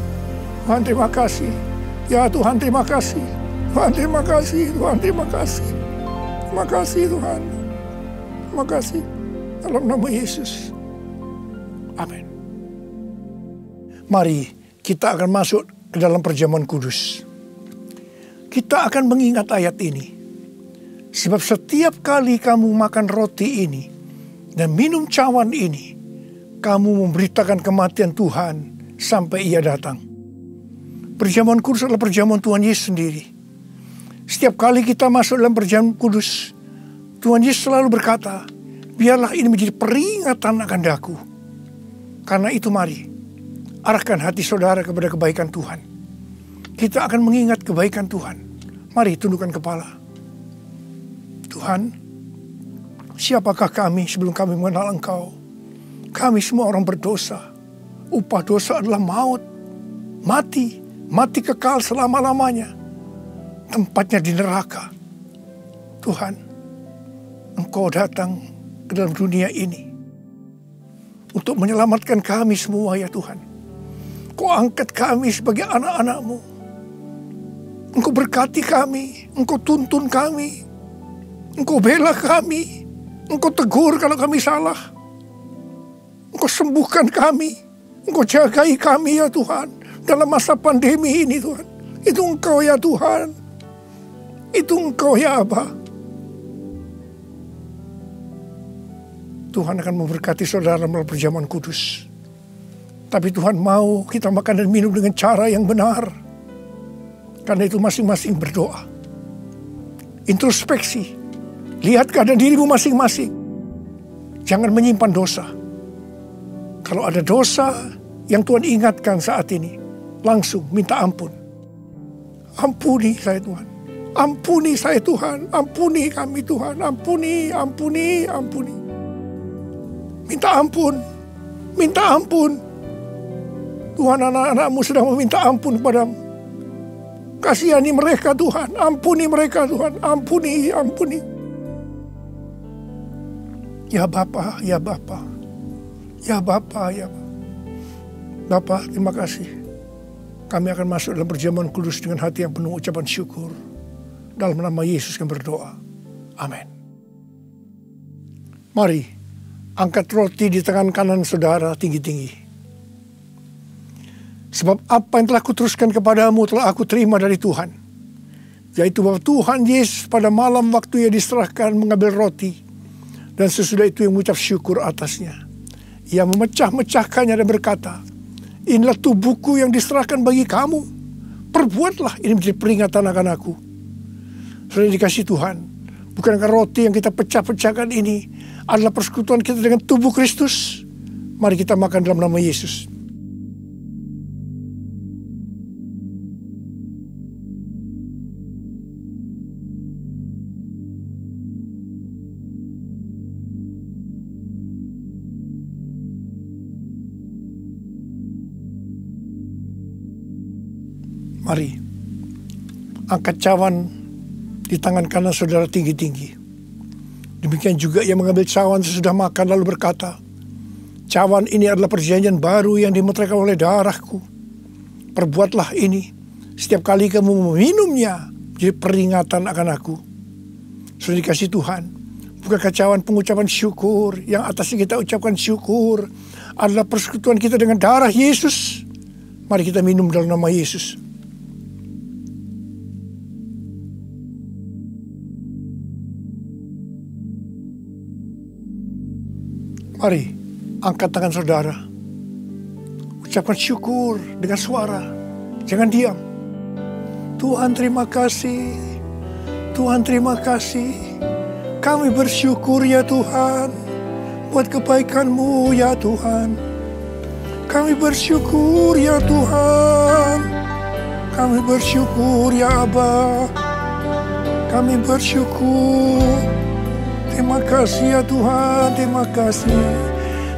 Tuhan terima kasih. Ya Tuhan terima kasih. Tuhan terima kasih. Tuhan terima kasih. Terima kasih Tuhan. Terima kasih. Dalam nama Yesus. Amin. Mari kita akan masuk ke dalam perjamuan kudus. Kita akan mengingat ayat ini. Sebab setiap kali kamu makan roti ini dan minum cawan ini, kamu memberitakan kematian Tuhan sampai Ia datang. Perjamuan kudus adalah perjamuan Tuhan Yesus sendiri. Setiap kali kita masuk dalam perjamuan kudus, Tuhan Yesus selalu berkata, biarlah ini menjadi peringatan akan daku. Karena itu mari, arahkan hati saudara kepada kebaikan Tuhan. Kita akan mengingat kebaikan Tuhan. Mari tundukkan kepala. Tuhan, siapakah kami sebelum kami mengenal Engkau? Kami semua orang berdosa. Upah dosa adalah maut. Mati. Mati kekal selama-lamanya. Tempatnya di neraka. Tuhan, Engkau datang ke dalam dunia ini untuk menyelamatkan kami semua ya Tuhan. Engkau angkat kami sebagai anak-anak-Mu. Engkau berkati kami. Engkau tuntun kami. Engkau bela kami. Engkau tegur kalau kami salah. Engkau sembuhkan kami. Engkau jagai kami ya Tuhan. Dalam masa pandemi ini Tuhan. Itu Engkau ya Tuhan. Itu Engkau ya Aba. Tuhan akan memberkati saudara melalui perjamuan kudus. Tapi Tuhan mau kita makan dan minum dengan cara yang benar. Karena itu masing-masing berdoa. Introspeksi. Lihat keadaan dirimu masing-masing. Jangan menyimpan dosa. Kalau ada dosa yang Tuhan ingatkan saat ini, langsung minta ampun. Ampuni saya Tuhan. Ampuni saya Tuhan. Ampuni kami Tuhan. Ampuni, ampuni, ampuni. Minta ampun. Minta ampun. Tuhan, anak-anak-Mu sedang meminta ampun kepadamu. Kasihani mereka Tuhan. Ampuni mereka Tuhan. Ampuni, ampuni. Ya Bapa, ya Bapa. Ya Bapa, ya Bapa. Bapa, terima kasih. Kami akan masuk dalam perjamuan kudus dengan hati yang penuh ucapan syukur. Dalam nama Yesus kami berdoa. Amin. Mari, angkat roti di tangan kanan saudara tinggi-tinggi. Sebab apa yang telah kuteruskan kepadamu telah aku terima dari Tuhan. Yaitu bahwa Tuhan Yesus pada malam waktu Ia diserahkan mengambil roti. Dan sesudah itu yang mengucap syukur atasnya. Ia memecah-mecahkannya dan berkata, inilah tubuhku yang diserahkan bagi kamu. Perbuatlah ini menjadi peringatan akan aku. Sudah dikasih Tuhan. Bukankah roti yang kita pecah-pecahkan ini adalah persekutuan kita dengan tubuh Kristus? Mari kita makan dalam nama Yesus. Mari, angkat cawan di tangan kanan saudara tinggi-tinggi. Demikian juga ia mengambil cawan sesudah makan lalu berkata, cawan ini adalah perjanjian baru yang dimeteraikan oleh darahku. Perbuatlah ini setiap kali kamu meminumnya, jadi peringatan akan aku. Sudah dikasih Tuhan. Bukankah cawan pengucapan syukur yang atasnya kita ucapkan syukur adalah persekutuan kita dengan darah Yesus? Mari kita minum dalam nama Yesus. Mari, angkat tangan saudara. Ucapkan syukur dengan suara. Jangan diam. Tuhan terima kasih. Tuhan terima kasih. Kami bersyukur ya Tuhan. Buat kebaikan-Mu ya Tuhan. Kami bersyukur ya Tuhan. Kami bersyukur ya Aba. Kami bersyukur. Terima kasih ya Tuhan, terima kasih.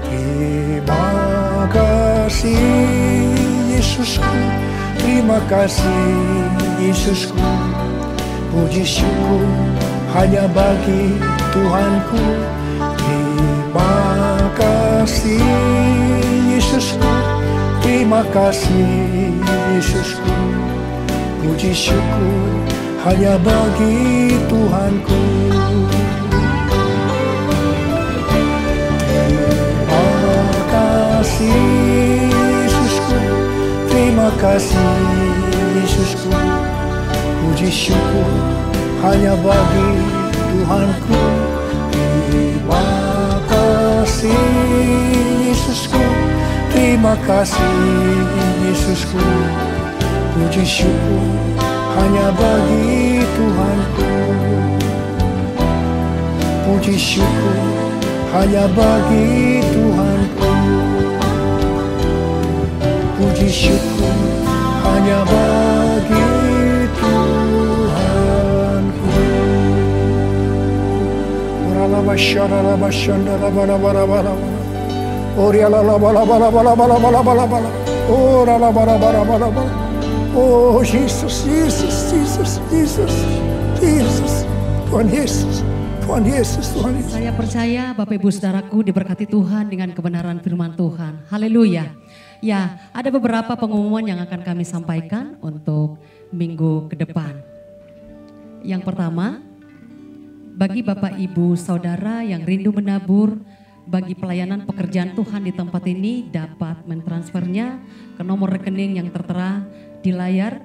Terima kasih Yesusku. Terima kasih Yesusku. Puji syukur hanya bagi Tuhanku. Terima kasih Yesusku. Terima kasih Yesusku. Puji syukur hanya bagi Tuhanku. kasih Yesusku, terima kasih Yesusku. Puji syukur hanya bagi Tuhanku. Terima kasih Yesusku, terima kasih Yesusku. Puji syukur hanya bagi Tuhanku. Puji syukur hanya bagi Tuhanku. Puji syukur hanya bagi Tuhanku. Oh Yesus, Yesus, Yesus, Yesus, Yesus, Tuhan Yesus, Tuhan Yesus, Tuhan Yesus. Saya percaya Bapak Ibu Saudaraku diberkati Tuhan dengan kebenaran firman Tuhan. Haleluya. Ya, ada beberapa pengumuman yang akan kami sampaikan untuk minggu ke depan. Yang pertama, bagi Bapak Ibu Saudara yang rindu menabur bagi pelayanan pekerjaan Tuhan di tempat ini, dapat mentransfernya ke nomor rekening yang tertera di layar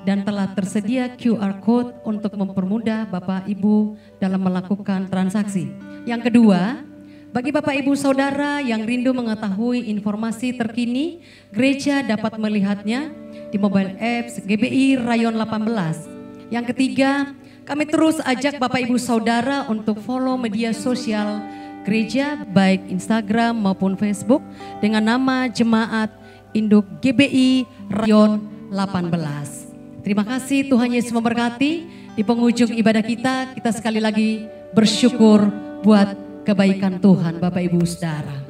dan telah tersedia QR Code untuk mempermudah Bapak Ibu dalam melakukan transaksi. Yang kedua, bagi Bapak Ibu Saudara yang rindu mengetahui informasi terkini, gereja dapat melihatnya di mobile apps GBI Rayon 18. Yang ketiga, kami terus ajak Bapak Ibu Saudara untuk follow media sosial gereja baik Instagram maupun Facebook dengan nama Jemaat Induk GBI Rayon 18. Terima kasih, Tuhan Yesus memberkati. Di penghujung ibadah kita sekali lagi bersyukur buat kebaikan Tuhan Bapak Ibu Saudara.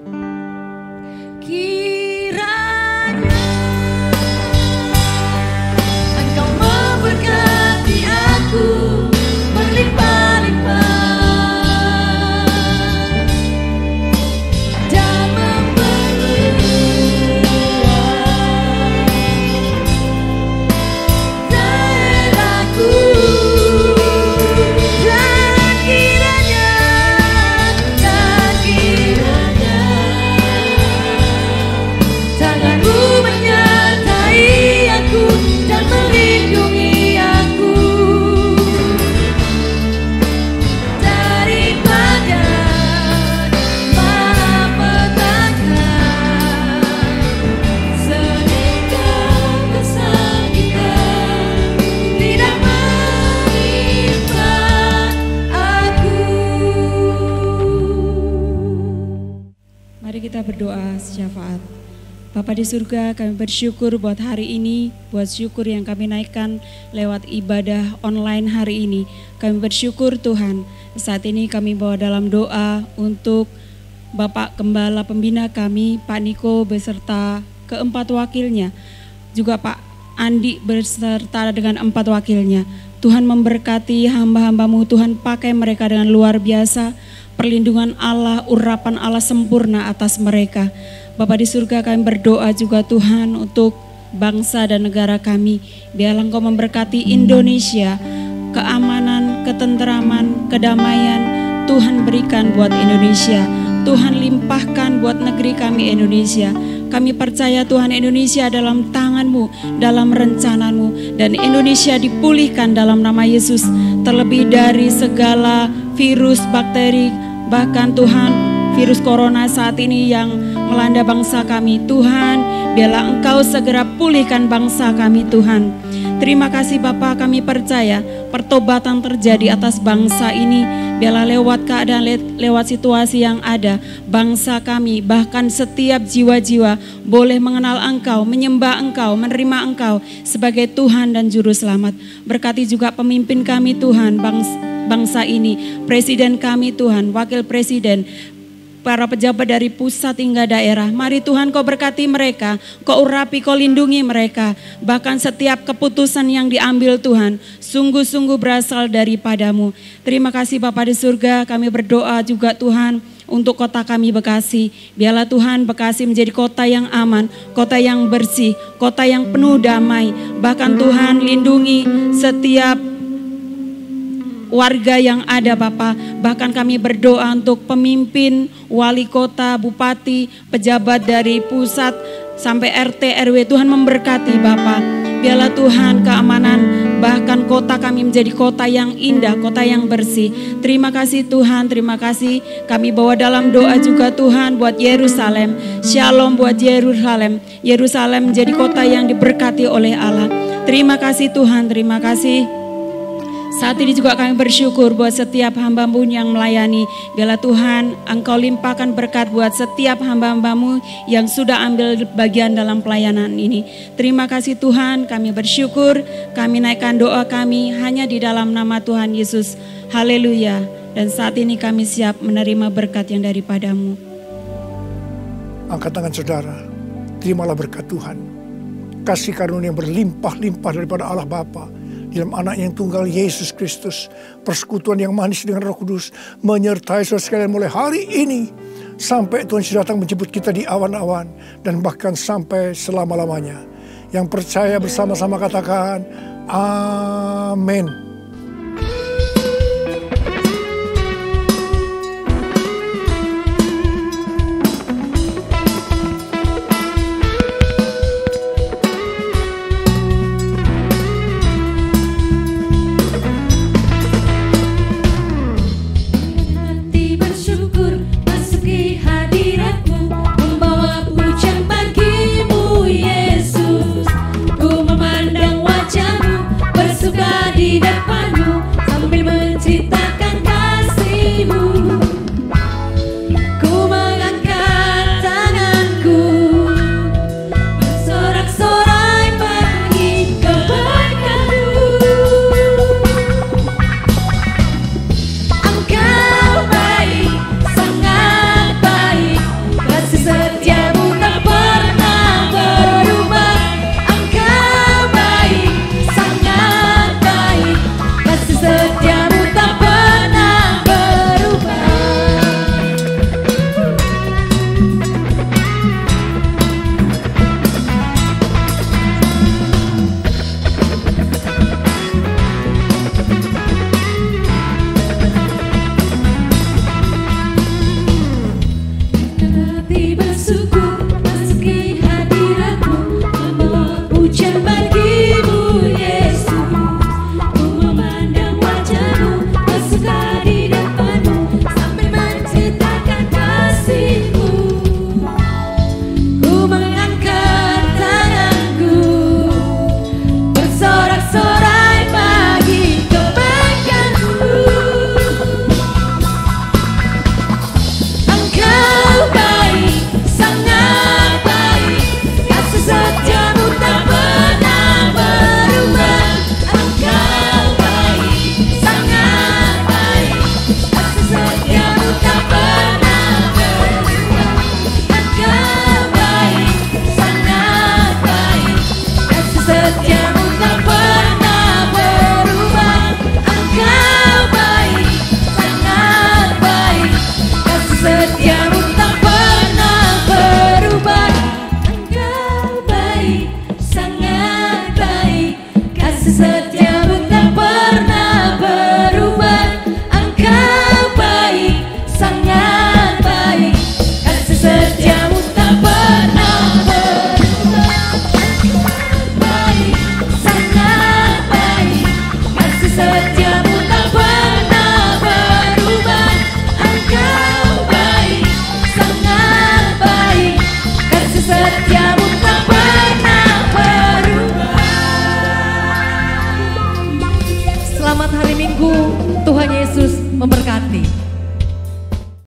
Kiranya Engkau memberkati aku berlimpah-limpah dan memenuhi daerahku. Dan kiranya tanganmu menyertai aku dan melindungi aku daripada malapetaka sehingga kesakitan tidak menimpa aku. Mari kita berdoa syafaat. Bapa di surga, kami bersyukur buat hari ini, buat syukur yang kami naikkan lewat ibadah online hari ini. Kami bersyukur Tuhan, saat ini kami bawa dalam doa untuk Bapak Gembala Pembina kami, Pak Niko beserta keempat wakilnya. Juga Pak Andi beserta dengan 4 wakilnya. Tuhan memberkati hamba-hambamu, Tuhan pakai mereka dengan luar biasa. Perlindungan Allah, urapan Allah sempurna atas mereka. Bapa di surga, kami berdoa juga Tuhan untuk bangsa dan negara kami. Biarlah Engkau memberkati Indonesia, keamanan, ketenteraman, kedamaian Tuhan berikan buat Indonesia. Tuhan limpahkan buat negeri kami Indonesia. Kami percaya Tuhan, Indonesia dalam tangan-Mu, dalam rencana-Mu, dan Indonesia dipulihkan dalam nama Yesus. Terlebih dari segala virus, bakteri, bahkan Tuhan virus corona saat ini yang melanda bangsa kami. Tuhan, biarlah Engkau segera pulihkan bangsa kami Tuhan. Terima kasih Bapa, kami percaya pertobatan terjadi atas bangsa ini. Biarlah lewat keadaan, lewat situasi yang ada, bangsa kami, bahkan setiap jiwa-jiwa boleh mengenal Engkau, menyembah Engkau, menerima Engkau sebagai Tuhan dan Juru Selamat. Berkati juga pemimpin kami Tuhan, bangsa ini, presiden kami Tuhan, wakil presiden, para pejabat dari pusat hingga daerah. Mari Tuhan Kau berkati mereka, Kau urapi, Kau lindungi mereka. Bahkan setiap keputusan yang diambil Tuhan, sungguh-sungguh berasal daripada-Mu. Terima kasih Bapa di surga, kami berdoa juga Tuhan untuk kota kami Bekasi. Biarlah Tuhan Bekasi menjadi kota yang aman, kota yang bersih, kota yang penuh damai. Bahkan Tuhan lindungi setiap warga yang ada Bapa. Bahkan kami berdoa untuk pemimpin, wali kota, bupati, pejabat dari pusat sampai RT, RW. Tuhan memberkati Bapa. Biarlah Tuhan keamanan, bahkan kota kami menjadi kota yang indah, kota yang bersih. Terima kasih Tuhan, terima kasih. Kami bawa dalam doa juga Tuhan buat Yerusalem. Shalom buat Yerusalem. Yerusalem menjadi kota yang diberkati oleh Allah. Terima kasih Tuhan, terima kasih. Saat ini juga kami bersyukur buat setiap hamba-Mu yang melayani. Biarlah Tuhan Engkau limpahkan berkat buat setiap hamba-Hamba-Mu yang sudah ambil bagian dalam pelayanan ini. Terima kasih Tuhan, kami bersyukur, kami naikkan doa kami hanya di dalam nama Tuhan Yesus. Haleluya. Dan saat ini kami siap menerima berkat yang daripada-Mu. Angkat tangan saudara, terimalah berkat Tuhan. Kasih karunia yang berlimpah-limpah daripada Allah Bapa di dalam anak yang tunggal Yesus Kristus, persekutuan yang manis dengan Roh Kudus menyertai saudara sekalian mulai hari ini sampai Tuhan Yesus datang menjemput kita di awan-awan dan bahkan sampai selama-lamanya. Yang percaya bersama-sama katakan amin.